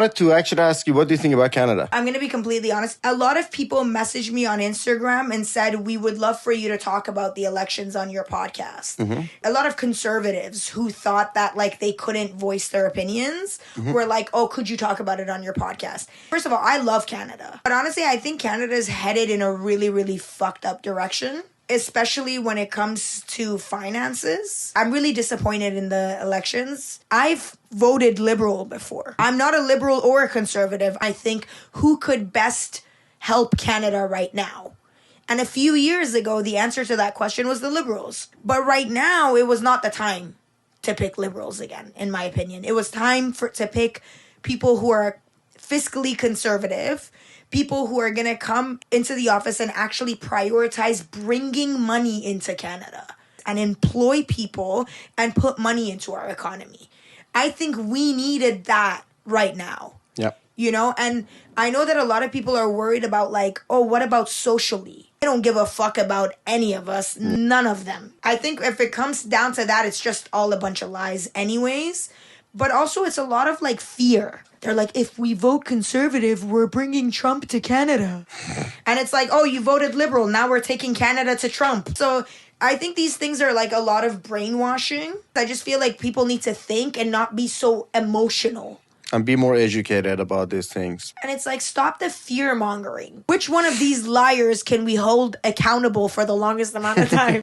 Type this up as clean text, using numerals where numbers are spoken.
wanted to actually ask you, what do you think about Canada? I'm going to be completely honest. A lot of people messaged me on Instagram and said, we would love for you to talk about the elections on your podcast. Mm-hmm. A lot of conservatives who thought that like they couldn't voice their opinions were like, oh, could you talk about it on your podcast? First of all, I love Canada. But honestly, I think Canada is headed in a really, really fucked up direction, especially when it comes to finances. I'm really disappointed in the elections. I've voted liberal before. I'm not a liberal or a conservative. I think who could best help Canada right now? And a few years ago, the answer to that question was the Liberals. But right now, it was not the time to pick Liberals again, in my opinion. It was time to pick people who are fiscally conservative, people who are going to come into the office and actually prioritize bringing money into Canada and employ people and put money into our economy. I think we needed that right now. Yep. You know, and I know that a lot of people are worried about like, oh, what about socially? I don't give a fuck about any of us. None of them. I think if it comes down to that, it's just all a bunch of lies anyways. But also it's a lot of like fear. They're like, if we vote conservative, we're bringing Trump to Canada. And it's like, oh, you voted liberal. Now we're taking Canada to Trump. So I think these things are like a lot of brainwashing. I just feel like people need to think and not be so emotional. And be more educated about these things. And it's like, stop the fear mongering. Which one of these liars can we hold accountable for the longest amount of time?